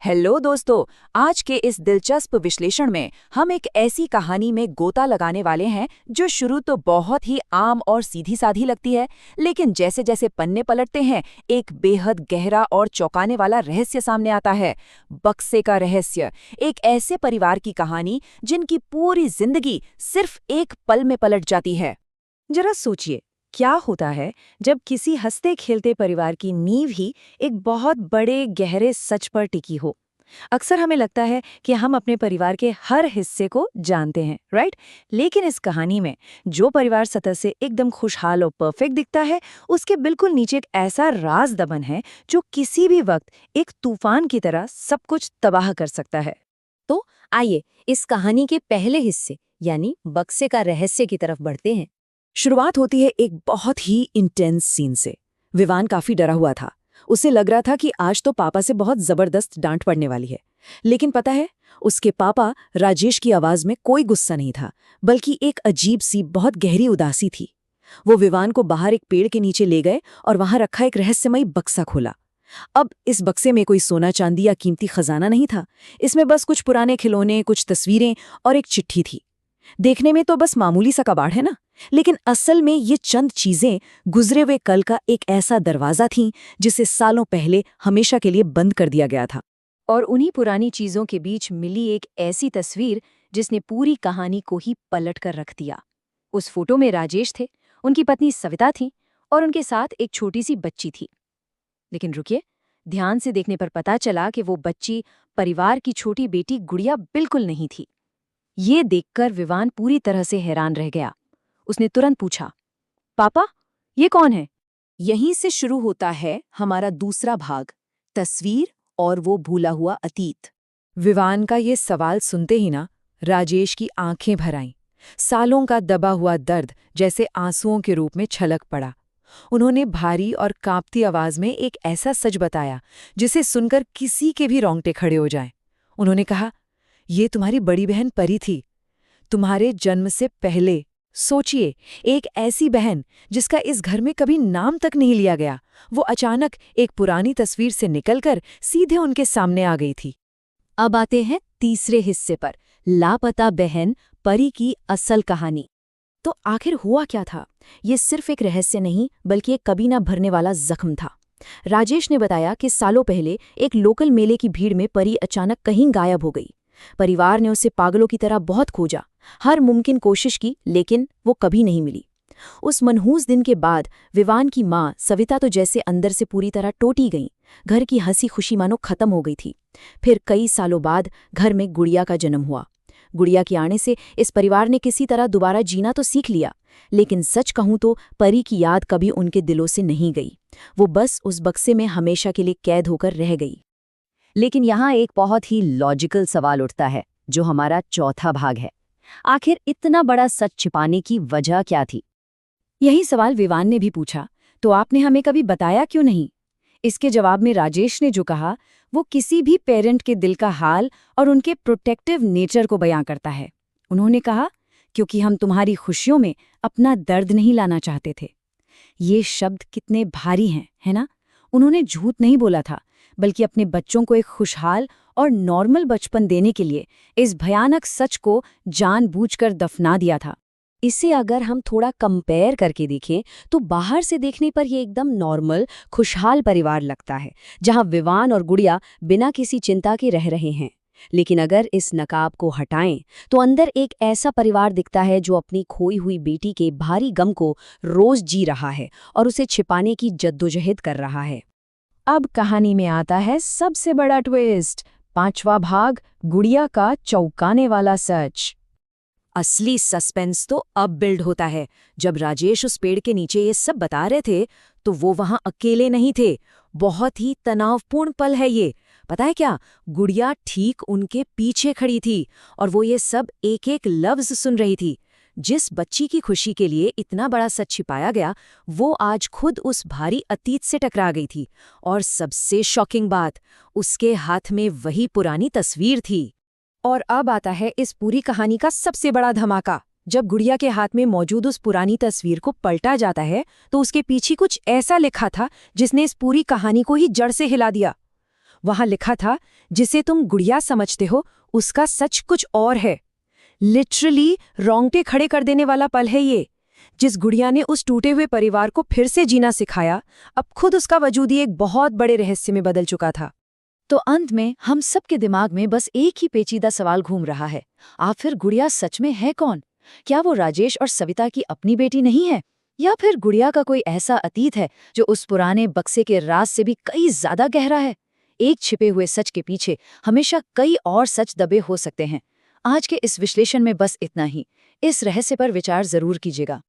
Hello दोस्तों। आज के इस दिलचस्प विश्लेषण में हम एक ऐसी कहानी में गोता लगाने वाले हैं जो शुरू तो बहुत ही आम और सीधी साधी लगती है, लेकिन जैसे जैसे पन्ने पलटते हैं एक बेहद गहरा और चौंकाने वाला रहस्य सामने आता है। बक्से का रहस्य, एक ऐसे परिवार की कहानी जिनकी पूरी जिंदगी सिर्फ एक पल में पलट जाती है। जरा सोचिए, क्या होता है जब किसी हंसते खेलते परिवार की नींव ही एक बहुत बड़े गहरे सच पर टिकी हो। अक्सर हमें लगता है कि हम अपने परिवार के हर हिस्से को जानते हैं, राइट? लेकिन इस कहानी में जो परिवार सतह से एकदम खुशहाल और परफेक्ट दिखता है, उसके बिल्कुल नीचे एक ऐसा राज दबन है जो किसी भी वक्त एक तूफान की तरह सब कुछ तबाह कर सकता है। तो आइए इस कहानी के पहले हिस्से यानी बक्से का रहस्य की तरफ बढ़ते हैं। शुरुआत होती है एक बहुत ही इंटेंस सीन से। विवान काफी डरा हुआ था। उसे लग रहा था कि आज तो पापा से बहुत जबरदस्त डांट पड़ने वाली है। लेकिन पता है, उसके पापा राजेश की आवाज में कोई गुस्सा नहीं था, बल्कि एक अजीब सी बहुत गहरी उदासी थी। वो विवान को बाहर एक पेड़ के नीचे ले गए और वहां रखा एक रहस्यमयी बक्सा खोला। अब इस बक्से में कोई सोना चांदी या कीमती खजाना नहीं था। इसमें बस कुछ पुराने खिलौने, कुछ तस्वीरें और एक चिट्ठी थी। देखने में तो बस मामूली सा कबाड़ है ना, लेकिन असल में ये चंद चीजें गुजरे हुए कल का एक ऐसा दरवाजा थीं जिसे सालों पहले हमेशा के लिए बंद कर दिया गया था। और उन्हीं पुरानी चीजों के बीच मिली एक ऐसी तस्वीर जिसने पूरी कहानी को ही पलट कर रख दिया। उस फोटो में राजेश थे, उनकी पत्नी सविता थी और उनके साथ एक छोटी सी बच्ची थी। लेकिन रुकिए, ध्यान से देखने पर पता चला कि वो बच्ची परिवार की छोटी बेटी गुड़िया बिल्कुल नहीं थी। ये देखकर विवान पूरी तरह से हैरान रह गया। उसने तुरंत पूछा, पापा, ये कौन है? यहीं से शुरू होता है हमारा दूसरा भाग, तस्वीर और वो भूला हुआ अतीत। विवान का ये सवाल सुनते ही ना राजेश की आंखें भर आईं। सालों का दबा हुआ दर्द जैसे आंसुओं के रूप में छलक पड़ा। उन्होंने भारी और कांपती आवाज में एक ऐसा सच बताया जिसे सुनकर किसी के भी रोंगटे खड़े हो जाएं। उन्होंने कहा, ये तुम्हारी बड़ी बहन परी थी, तुम्हारे जन्म से पहले। सोचिए, एक ऐसी बहन जिसका इस घर में कभी नाम तक नहीं लिया गया, वो अचानक एक पुरानी तस्वीर से निकलकर सीधे उनके सामने आ गई थी। अब आते हैं तीसरे हिस्से पर, लापता बहन परी की असल कहानी। तो आखिर हुआ क्या था? ये सिर्फ एक रहस्य नहीं, बल्कि एक कभी ना भरने वाला जख्म था। राजेश ने बताया कि सालों पहले एक लोकल मेले की भीड़ में परी अचानक कहीं गायब हो गई। परिवार ने उसे पागलों की तरह बहुत खोजा, हर मुमकिन कोशिश की, लेकिन वो कभी नहीं मिली। उस मनहूस दिन के बाद विवान की माँ सविता तो जैसे अंदर से पूरी तरह टूटी गई। घर की हंसी खुशी मानो खत्म हो गई थी। फिर कई सालों बाद घर में गुड़िया का जन्म हुआ। गुड़िया के आने से इस परिवार ने किसी तरह दोबारा जीना तो सीख लिया, लेकिन सच कहूं तो परी की याद कभी उनके दिलों से नहीं गई। वो बस उस बक्से में हमेशा के लिए कैद होकर रह गई। लेकिन यहाँ एक बहुत ही लॉजिकल सवाल उठता है, जो हमारा चौथा भाग है। आखिर इतना बड़ा सच छिपाने की वजह क्या थी? यही सवाल विवान ने भी पूछा, तो आपने हमें कभी बताया क्यों नहीं? इसके जवाब में राजेश ने जो कहा, वो किसी भी पेरेंट के दिल का हाल और उनके प्रोटेक्टिव नेचर को बयां करता है। उन्होंने कहा, क्योंकि हम तुम्हारी खुशियों में अपना दर्द नहीं लाना चाहते थे। ये शब्द कितने भारी हैं, है ना? उन्होंने झूठ नहीं बोला था, बल्कि अपने बच्चों को एक खुशहाल और नॉर्मल बचपन देने के लिए इस भयानक सच को जानबूझकर दफना दिया था। इसे अगर हम थोड़ा कंपेयर करके देखें तो बाहर से देखने पर ये एकदम नॉर्मल खुशहाल परिवार लगता है, जहां विवान और गुड़िया बिना किसी चिंता के रह रहे हैं। लेकिन अगर इस नकाब को हटाएं तो अंदर एक ऐसा परिवार दिखता है जो अपनी खोई हुई बेटी के भारी गम को रोज जी रहा है और उसे छिपाने की जद्दोजहद कर रहा है। अब कहानी में आता है सबसे बड़ा ट्विस्ट, पांचवा भाग, गुड़िया का चौंकाने वाला सच। असली सस्पेंस तो अब बिल्ड होता है। जब राजेश उस पेड़ के नीचे ये सब बता रहे थे तो वो वहां अकेले नहीं थे। बहुत ही तनावपूर्ण पल है ये। पता है क्या, गुड़िया ठीक उनके पीछे खड़ी थी और वो ये सब एक एक लफ्ज सुन रही थी। जिस बच्ची की खुशी के लिए इतना बड़ा सच छिपाया गया, वो आज खुद उस भारी अतीत से टकरा गई थी। और सबसे शॉकिंग बात, उसके हाथ में वही पुरानी तस्वीर थी। और अब आता है इस पूरी कहानी का सबसे बड़ा धमाका। जब गुड़िया के हाथ में मौजूद उस पुरानी तस्वीर को पलटा जाता है तो उसके पीछे कुछ ऐसा लिखा था जिसने इस पूरी कहानी को ही जड़ से हिला दिया। वहां लिखा था, जिसे तुम गुड़िया समझते हो उसका सच कुछ और है। लिटरली रोंगटे खड़े कर देने वाला पल है ये। जिस गुड़िया ने उस टूटे हुए परिवार को फिर से जीना सिखाया, अब खुद उसका वजूद ही एक बहुत बड़े रहस्य में बदल चुका था। तो अंत में हम सबके दिमाग में बस एक ही पेचीदा सवाल घूम रहा है, आखिर गुड़िया सच में है कौन? क्या वो राजेश और सविता की अपनी बेटी नहीं है, या फिर गुड़िया का कोई ऐसा अतीत है जो उस पुराने बक्से के राज से भी कई ज्यादा गहरा है? एक छिपे हुए सच के पीछे हमेशा कई और सच दबे हो सकते हैं। आज के इस विश्लेषण में बस इतना ही। इस रहस्य पर विचार जरूर कीजिएगा।